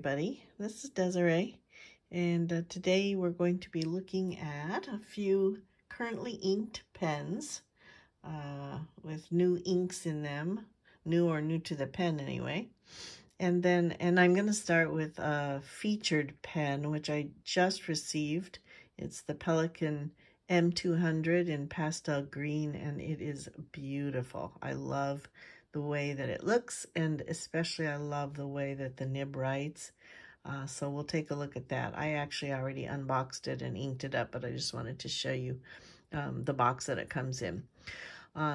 everybody. This is Desiree, and today we're going to be looking at a few currently inked pens with new inks in them, new to the pen anyway. And I'm going to start with a featured pen, which I just received. It's the Pelikan M200 in pastel green, and it is beautiful. I love the way that it looks, and especially I love the way that the nib writes. So we'll take a look at that. I actually already unboxed it and inked it up, but I just wanted to show you the box that it comes in.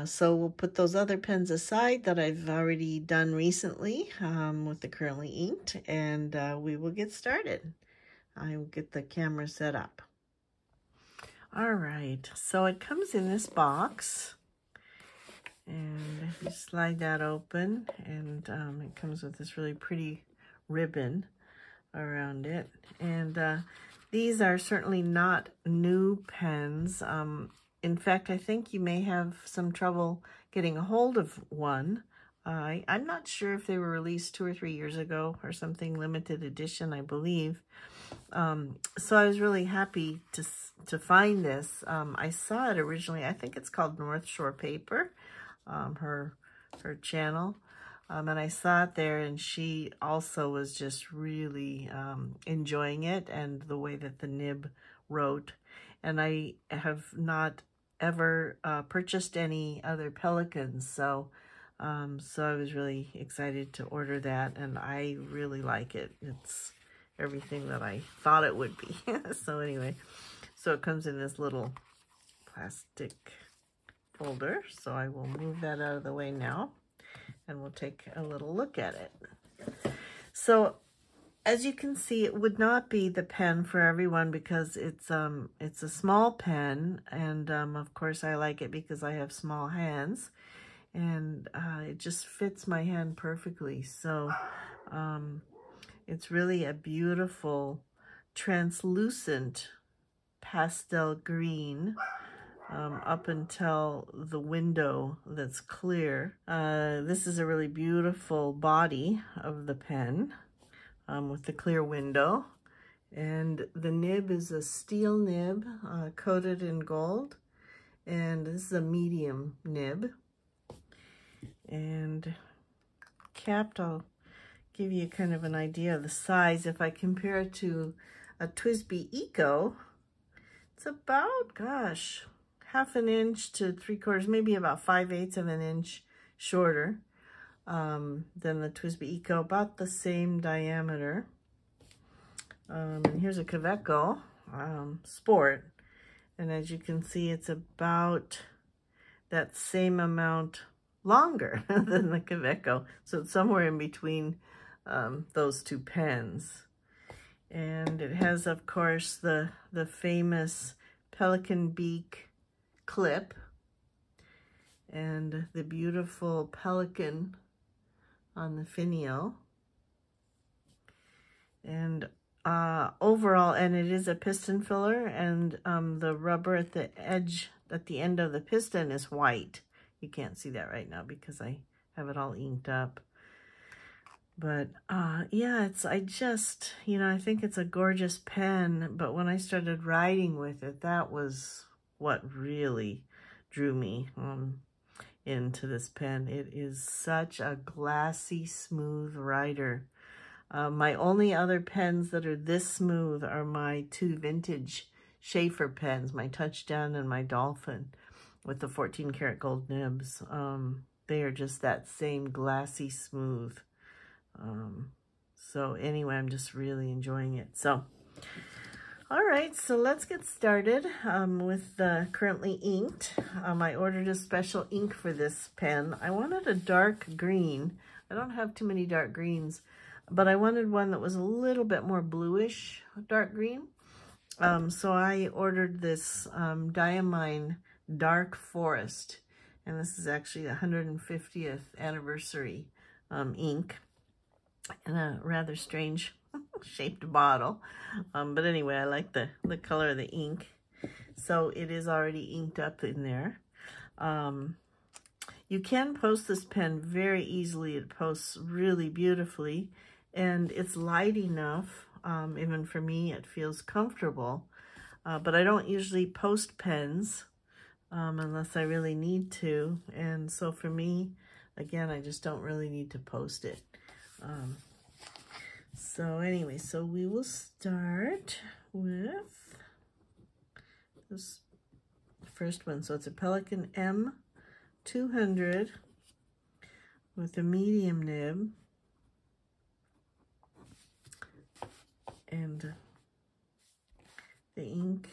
So we'll put those other pens aside that I've already done recently with the currently inked, and we will get started. I will get the camera set up. All right, so it comes in this box, and you slide that open, and it comes with this really pretty ribbon around it. And these are certainly not new pens. In fact, I think you may have some trouble getting a hold of one. I'm not sure if they were released 2 or 3 years ago or something, limited edition, I believe. So I was really happy to find this. I saw it originally, I think it's called North Shore Paper, her channel. And I saw it there, and she also was just really enjoying it and the way that the nib wrote. And I have not ever purchased any other Pelikans, so I was really excited to order that, and I really like it. It's everything that I thought it would be. So anyway, so it comes in this little plastic folder, so I will move that out of the way now, and we'll take a little look at it. So as you can see, it would not be the pen for everyone because it's a small pen, and of course I like it because I have small hands, and it just fits my hand perfectly. So it's really a beautiful translucent pastel green up until the window that's clear. This is a really beautiful body of the pen. With the clear window, and the nib is a steel nib coated in gold, and this is a medium nib, and capped. I'll give you kind of an idea of the size. If I compare it to a TWSBI Eco, it's about, gosh, 1/2 inch to 3/4, maybe about 5/8 of an inch shorter than the TWSBI Eco, about the same diameter. And here's a Kaweco Sport, and as you can see, it's about that same amount longer than the Kaweco, so it's somewhere in between those two pens. And it has, of course, the famous Pelikan beak clip and the beautiful Pelikan on the finial, and overall, and it is a piston filler, and the rubber at the edge, at the end of the piston, is white. You can't see that right now because I have it all inked up, but yeah, I just, I think it's a gorgeous pen, but when I started writing with it, that was what really drew me into this pen. It is such a glassy, smooth writer. My only other pens that are this smooth are my 2 vintage Schaefer pens, my Touchdown and my Dolphin, with the 14 karat gold nibs. They are just that same glassy smooth. So anyway, I'm just really enjoying it. So all right, so let's get started with the currently inked. I ordered a special ink for this pen. I wanted a dark green. I don't have too many dark greens, but I wanted one that was a little bit more bluish dark green. So I ordered this Diamine Dark Forest, and this is actually the 150th anniversary ink, in a rather strange shaped bottle, but anyway, I like the color of the ink. So it is already inked up in there. You can post this pen very easily. It posts really beautifully, and it's light enough. Even for me, it feels comfortable. But I don't usually post pens unless I really need to. And so for me, again, I just don't really need to post it. So anyway, so we will start with this first one. So it's a Pelikan M200 with a medium nib. And the ink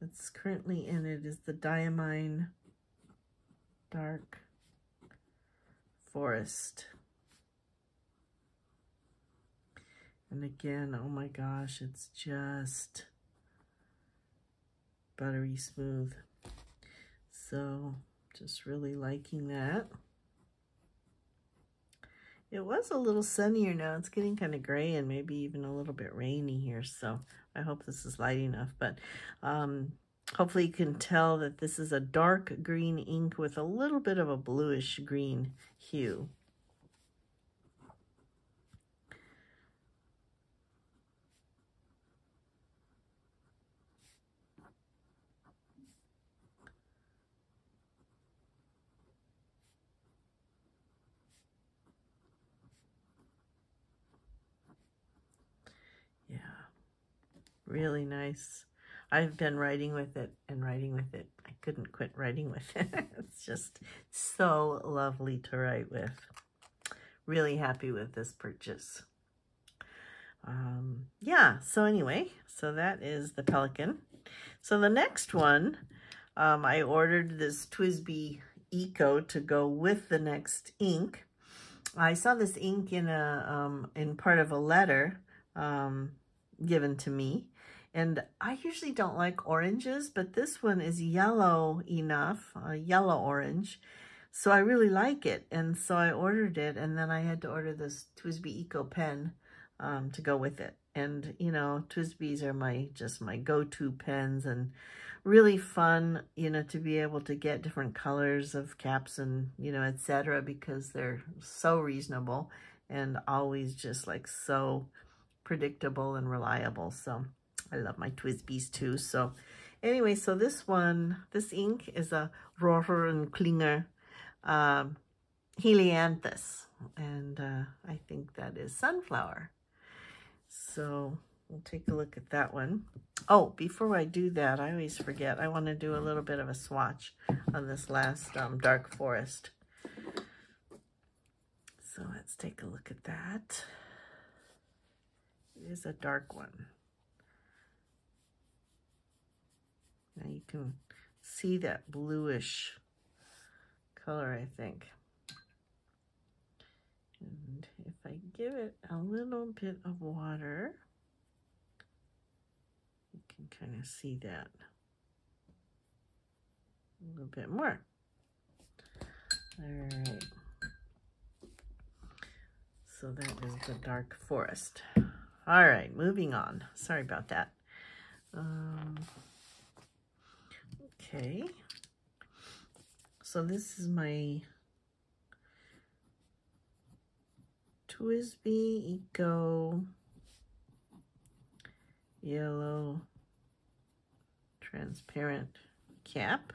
that's currently in it is the Diamine Dark Forest. And again, oh my gosh, it's just buttery smooth. So just really liking that. It was a little sunnier now. It's getting kind of gray and maybe even a little bit rainy here. So I hope this is light enough. But hopefully you can tell that this is a dark green ink with a little bit of a bluish green hue. Yeah, really nice. I've been writing with it and writing with it. I couldn't quit writing with it. It's just so lovely to write with. Really happy with this purchase. Yeah, so anyway, so that is the Pelikan. So the next one, I ordered this TWSBI Eco to go with the next ink. I saw this ink in part of a letter given to me, and I usually don't like oranges, but this one is yellow enough, yellow orange, so I really like it, and so I ordered it, and then I had to order this TWSBI Eco pen to go with it. And you know, TWSBIs are just my go-to pens, and really fun, you know, to be able to get different colors of caps and, you know, etc., because they're so reasonable and always just like so predictable and reliable. So I love my TWSBIs too. So anyway, so this ink is a Rohrer and Klinger Helianthus, and I think that is sunflower. So we'll take a look at that one. Oh, before I do that, I always forget. I want to do a little bit of a swatch on this last Dark Forest. So let's take a look at that. It is a dark one. Now you can see that bluish color, I think. And if I give it a little bit of water, you can kind of see that a little bit more. All right. So that is the Dark Forest. All right, moving on. Sorry about that. Okay. So this is my TWSBI Eco yellow transparent cap,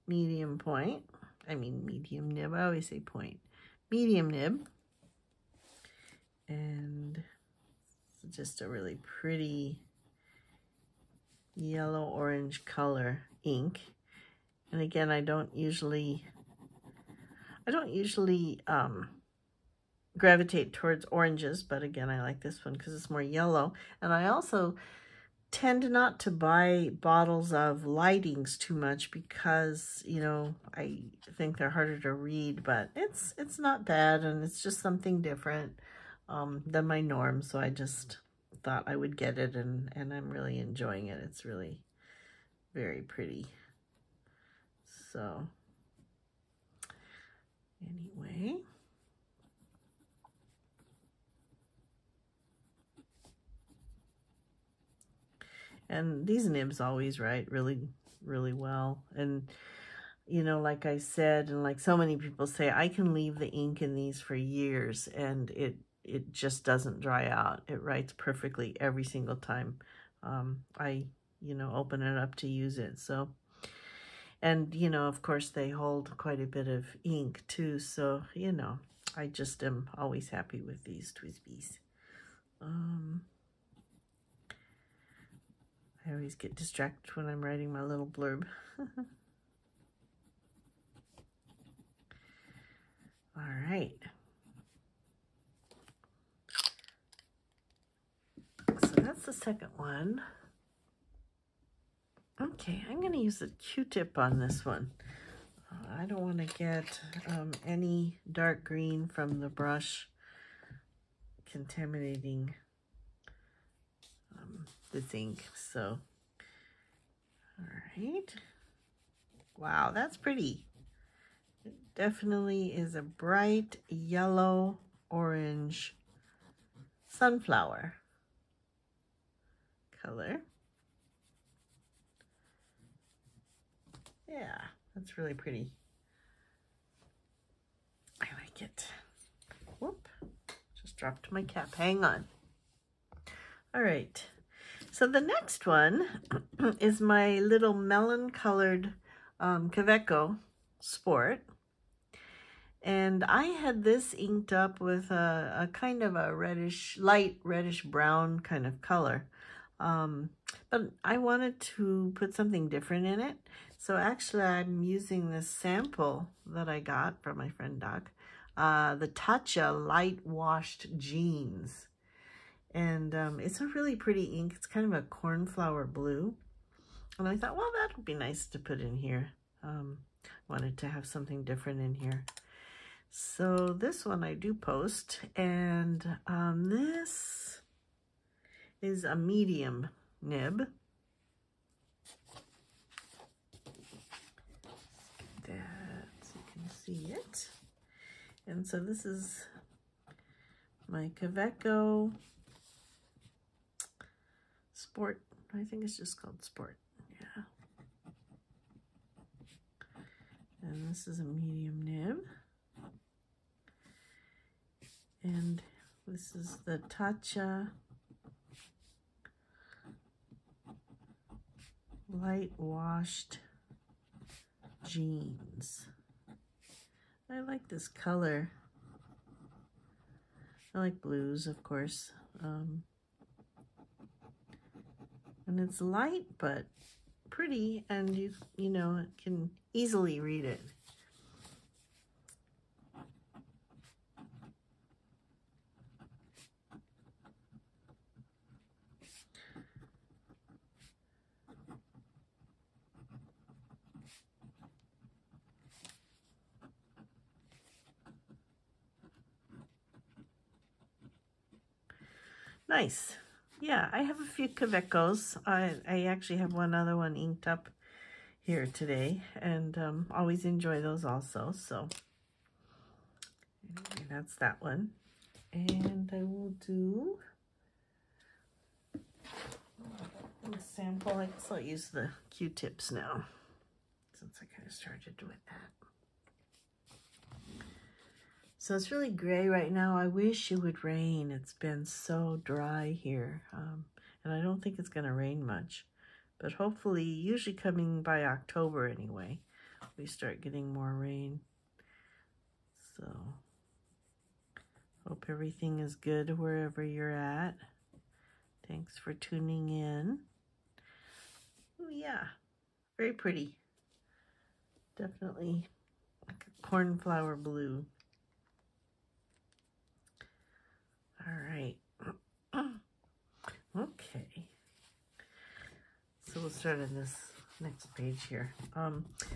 medium point. I mean medium nib. I always say point. Medium nib. And it's just a really pretty yellow-orange color ink. And again, I don't usually gravitate towards oranges, but again, I like this one because it's more yellow. And I also tend not to buy bottles of lightings too much because, you know, I think they're harder to read, but it's not bad, and it's just something different than my norm. So I just thought I would get it, and I'm really enjoying it. It's really very pretty. So anyway, and these nibs always write really, really well. And you know, like I said, and like so many people say, I can leave the ink in these for years and it just doesn't dry out. It writes perfectly every single time I, you know, open it up to use it. So, and, you know, of course they hold quite a bit of ink too. So, you know, I just am always happy with these TWSBIs. I always get distracted when I'm writing my little blurb. All right. So that's the second one. Okay, I'm going to use a Q-tip on this one. I don't want to get any dark green from the brush contaminating this ink. So, all right. Wow, that's pretty. It definitely is a bright yellow orange sunflower color. Yeah, that's really pretty. I like it. Whoop, just dropped my cap. Hang on. All right, so the next one is my little melon-colored Kaweco Sport. And I had this inked up with a kind of a reddish, light reddish brown kind of color. But I wanted to put something different in it. So actually I'm using this sample that I got from my friend Doc, the Tatcha Light Washed Jeans. And it's a really pretty ink. It's kind of a cornflower blue. And I thought, well, that would be nice to put in here. Wanted to have something different in here. So this one I do post, and this is a medium nib. That so you can see it. And so this is my Kaweco Sport. I think it's just called Sport. Yeah. And this is a medium nib. And this is the Tatcha Light Washed Jeans. I like this color. I like blues, of course. And it's light but pretty, and you know, can easily read it. Nice. Yeah, I have a few Kawecos. I actually have one other one inked up here today, and always enjoy those also. So anyway, that's that one. And I will do a sample. I guess I'll use the Q-tips now, since I kind of started with that. So it's really gray right now. I wish it would rain. It's been so dry here. And I don't think it's going to rain much. But hopefully, usually coming by October anyway, we start getting more rain. So, hope everything is good wherever you're at. Thanks for tuning in. Oh yeah, very pretty. Definitely like a cornflower blue. All right. Okay. So we'll start on this next page here.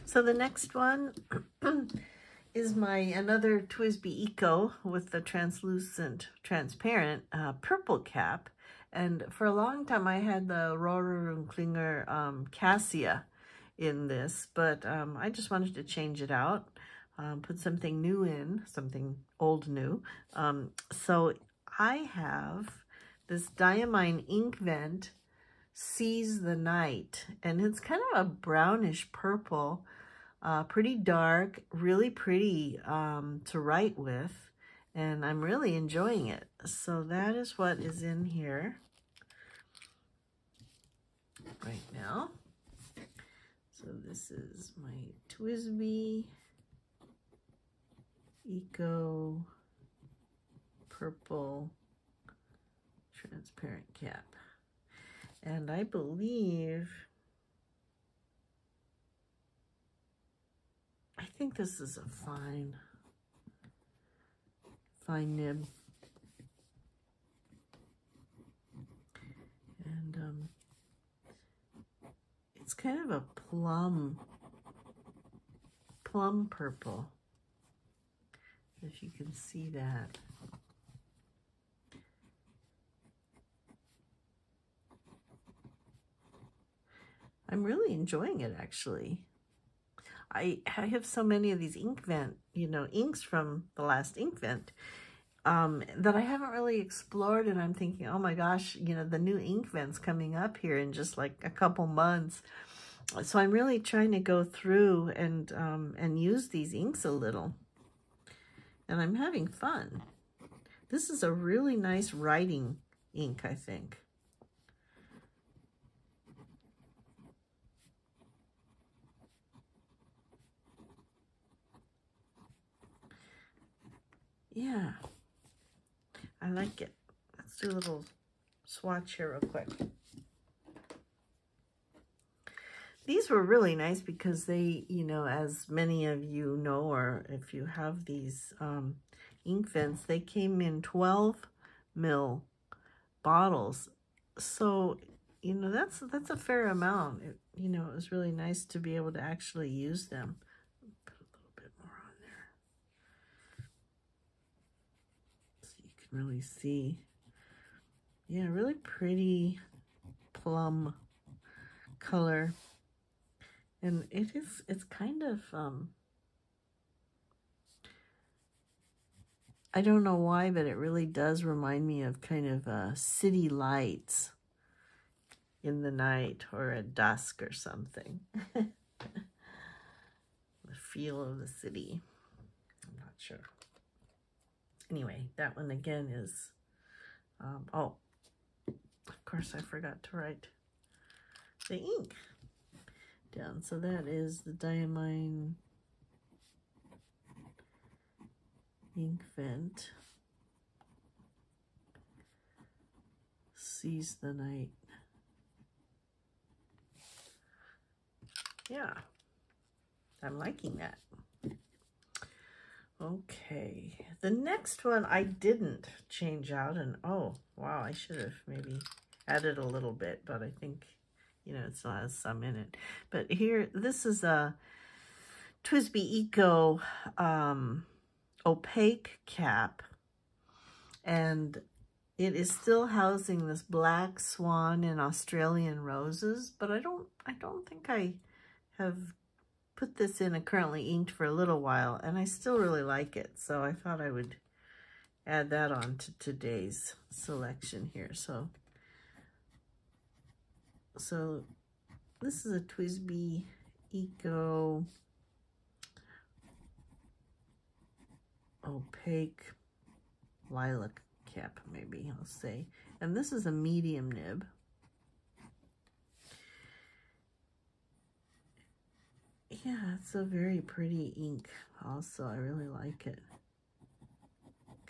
So the next one is another TWSBI Eco with the transparent purple cap. And for a long time I had the Rohrer & Klinger Cassia in this, but I just wanted to change it out, put something new in, something old new. So I have this Diamine Ink Vent Seize the Night, and it's kind of a brownish purple. Pretty dark, really pretty to write with, and I'm really enjoying it. So that is what is in here right now. So this is my TWSBI Eco Purple transparent cap. And I believe, I think this is a fine nib. And it's kind of a plum purple, if you can see that. I'm really enjoying it, actually. I have so many of these inks from the last Inkvent that I haven't really explored, and I'm thinking, oh my gosh, the new Inkvent's coming up here in just like a couple months. So I'm really trying to go through and use these inks a little, and I'm having fun. This is a really nice writing ink, I think. Yeah, I like it. Let's do a little swatch here real quick. These were really nice because they, as many of you know, or if you have these Inkvents, they came in 12 ml bottles. So, that's a fair amount. It was really nice to be able to actually use them. Put a little bit more on there, so you can really see. Yeah, really pretty plum color. And it's kind of, I don't know why, but it really does remind me of kind of city lights in the night or at dusk or something. The feel of the city. I'm not sure. Anyway, that one again is, oh, of course I forgot to write the ink down. So that is the Diamine Inkvent Seize the Night. Yeah, I'm liking that. Okay, the next one I didn't change out, and oh wow, I should have maybe added a little bit, but I think it still has some in it. But here, this is a TWSBI Eco opaque cap, and it is still housing this black swan and Australian roses, but I don't think I have put this in a currently inked for a little while, and I still really like it, so I thought I would add that on to today's selection here. So this is a TWSBI Eco opaque lilac cap, maybe I'll say, and this is a medium nib. Yeah, it's a very pretty ink also. I really like it.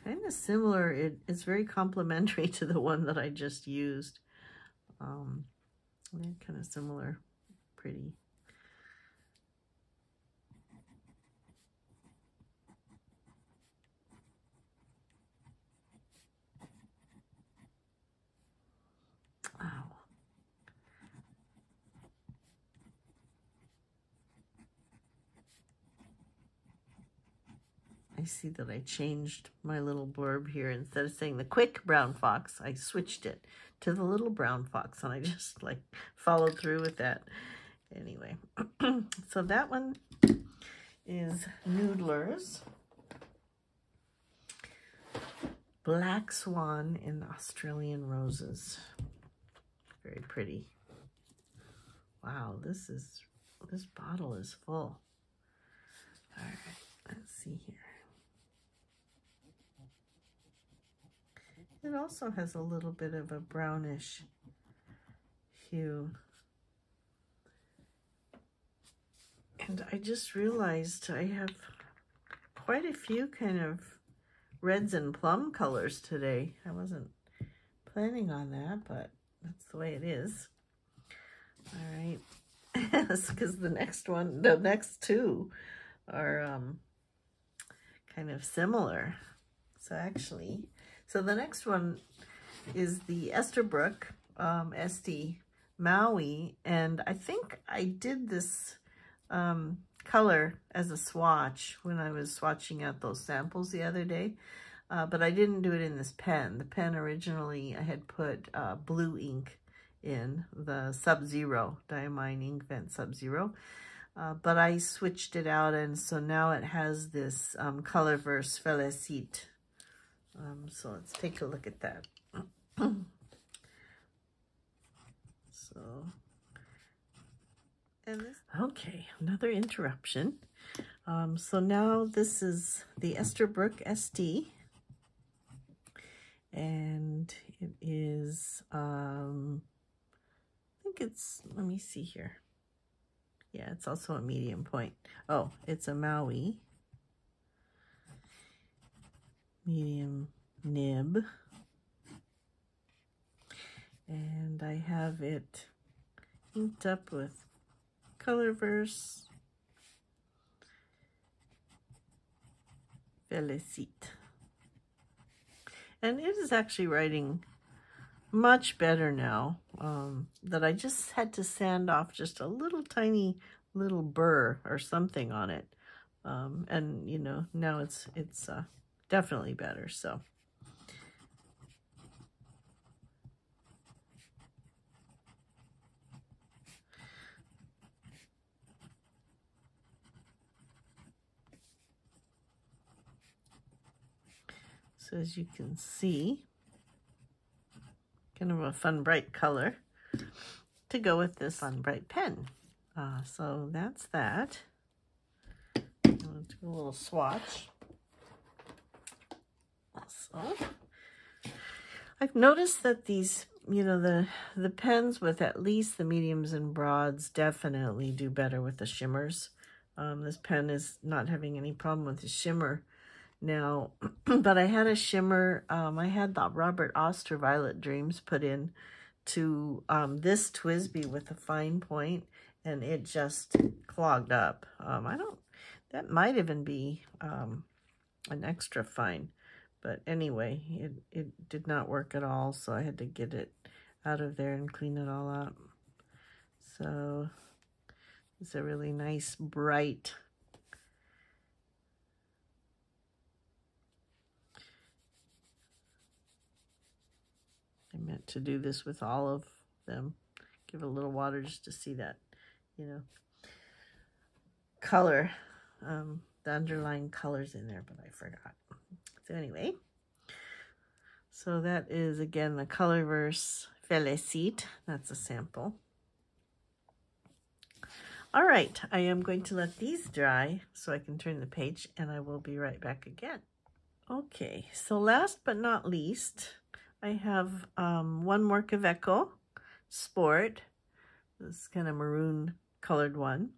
Kind of similar. It's very complementary to the one that I just used. They're kind of similar, pretty. Wow. I see that I changed my little blurb here. Instead of saying the quick brown fox, I switched it to the little brown fox, and I just like followed through with that. Anyway, so that one is Noodler's Black Swan in Australian Roses. Very pretty. Wow, this bottle is full. All right, let's see here. It also has a little bit of a brownish hue. And I just realized I have quite a few kind of reds and plum colors today. I wasn't planning on that, but that's the way it is. All right. Yes, because the next two are kind of similar. So the next one is the Esterbrook SD Maui, and I think I did this color as a swatch when I was swatching out those samples the other day, but I didn't do it in this pen. The pen originally I had put blue ink in, the Sub-Zero, Diamine Ink Vent Sub-Zero, but I switched it out, and so now it has this Colorverse Felicite. So let's take a look at that. Okay, another interruption. So now this is the Esterbrook SD, and it is, I think it's, let me see here. Yeah, it's also a medium point. Oh, it's a Maui medium nib, and I have it inked up with Colorverse Felicite. And it is actually writing much better now, that I just had to sand off just a little tiny little burr or something on it. And you know, now it's definitely better. So as you can see, kind of a fun bright color to go with this fun bright pen. So that's that. I'm going to do a little swatch. Also, I've noticed that these, you know, the pens with at least the mediums and broads definitely do better with the shimmers. This pen is not having any problem with the shimmer now, but I had a shimmer. I had the Robert Oster Violet Dreams put in to this TWSBI with a fine point, and it just clogged up. That might even be an extra fine, but anyway, it did not work at all, so I had to get it out of there and clean it all up. So it's a really nice bright I meant to do this with all of them. Give it a little water just to see that, you know, color, the underlying colors in there, but I forgot. So anyway, so that is, again, the Colorverse Felicite. That's a sample. All right, I am going to let these dry so I can turn the page, and I will be right back again. Okay, so last but not least, I have one more Kaweco Sport, this kind of maroon colored one,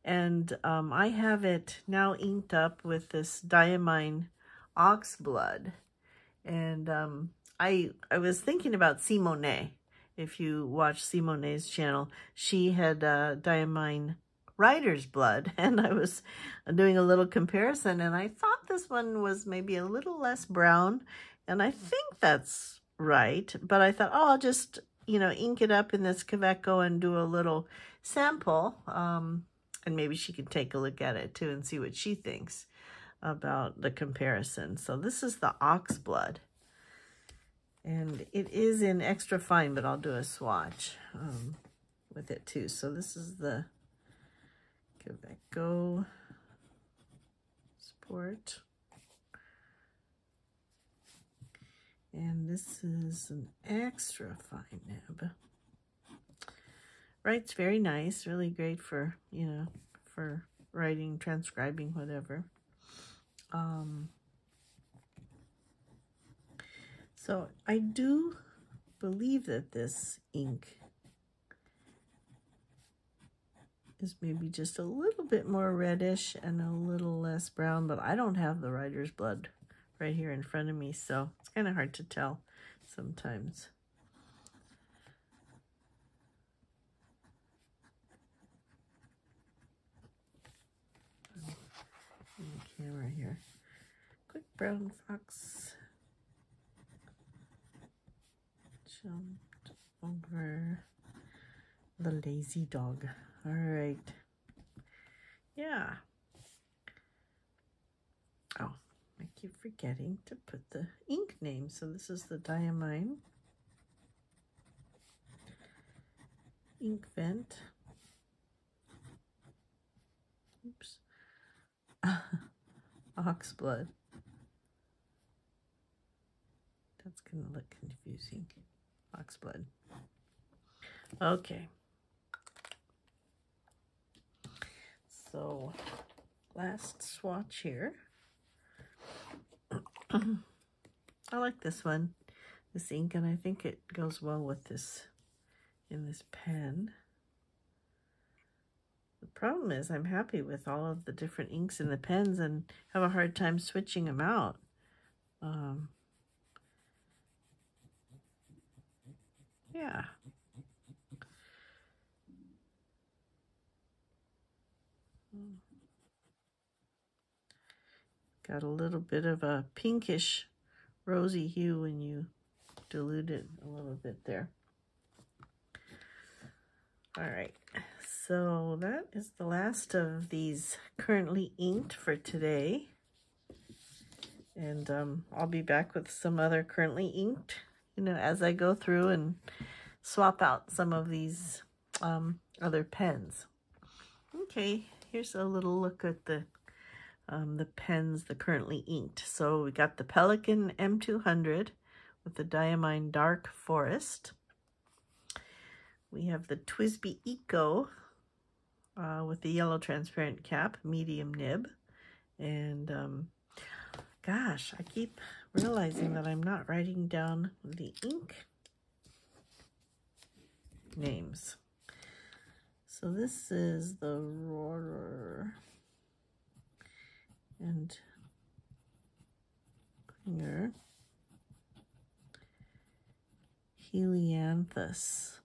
and I have it now inked up with this Diamine Oxblood, and I was thinking about Simone. If you watch Simone's channel, she had Diamine Rider's Blood, and I was doing a little comparison, and I thought this one was maybe a little less brown, and I think that's right, but I thought, oh, I'll just, you know, ink it up in this Kaweco and do a little sample, and maybe she can take a look at it too and see what she thinks about the comparison. So this is the Oxblood, and it is in extra fine, but I'll do a swatch with it too. So this is the Kaweco Sport. And this is an extra fine nib. Writes very nice, really great for, you know, for writing, transcribing, whatever. So I do believe that this ink is maybe just a little bit more reddish and a little less brown, but I don't have the writer's blood right here in front of me, so it's kind of hard to tell sometimes. In the camera here. Quick brown fox jumped over the lazy dog. All right. Yeah. Oh, I keep forgetting to put the ink name. So this is the Diamine ink vent. Oops. Oxblood. That's going to look confusing. Oxblood. Okay. So, last swatch here. I like this one, this ink, and I think it goes well with this, in this pen. The problem is I'm happy with all of the different inks in the pens and have a hard time switching them out. Yeah. Got a little bit of a pinkish rosy hue when you dilute it a little bit there. All right, so that is the last of these currently inked for today. And I'll be back with some other currently inked, as I go through and swap out some of these other pens. Okay, here's a little look at the pens, the currently inked. So we got the Pelikan M200 with the Diamine Dark Forest. We have the TWSBI Eco with the yellow transparent cap, medium nib. And gosh, I keep realizing that I'm not writing down the ink names. So this is the Roarer and Klinger Helianthus.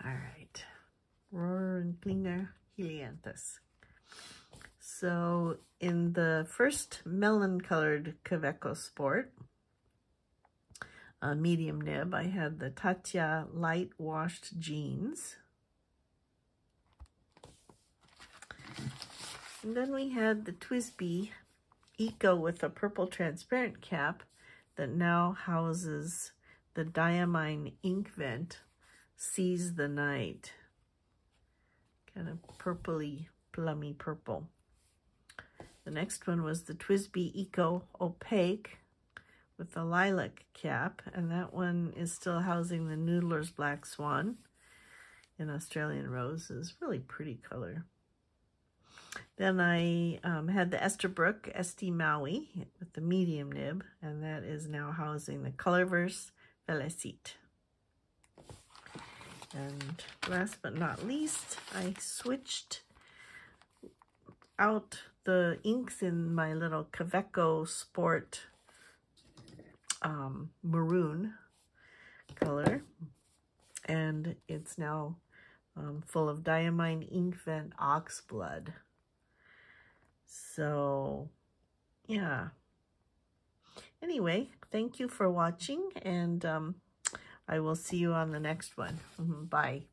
All right, Roarer and Klinger Helianthus. So in the first melon-colored Kaweco Sport, medium nib, I had the Tatya Light Washed Jeans. And then we had the TWSBI Eco with a purple transparent cap that now houses the Diamine ink vent, Seize the Night. Kind of purpley, plummy purple. The next one was the TWSBI Eco Opaque with the lilac cap, and that one is still housing the Noodler's Black Swan in Australian Rose. Really pretty color. Then I had the Esterbrook Esti Maui with the medium nib, and that is now housing the Colorverse Felicite. And last but not least, I switched out the inks in my little Kaweco Sport maroon color, and it's now full of Diamine Ink Vent Oxblood. So yeah, anyway, thank you for watching, and I will see you on the next one. Bye.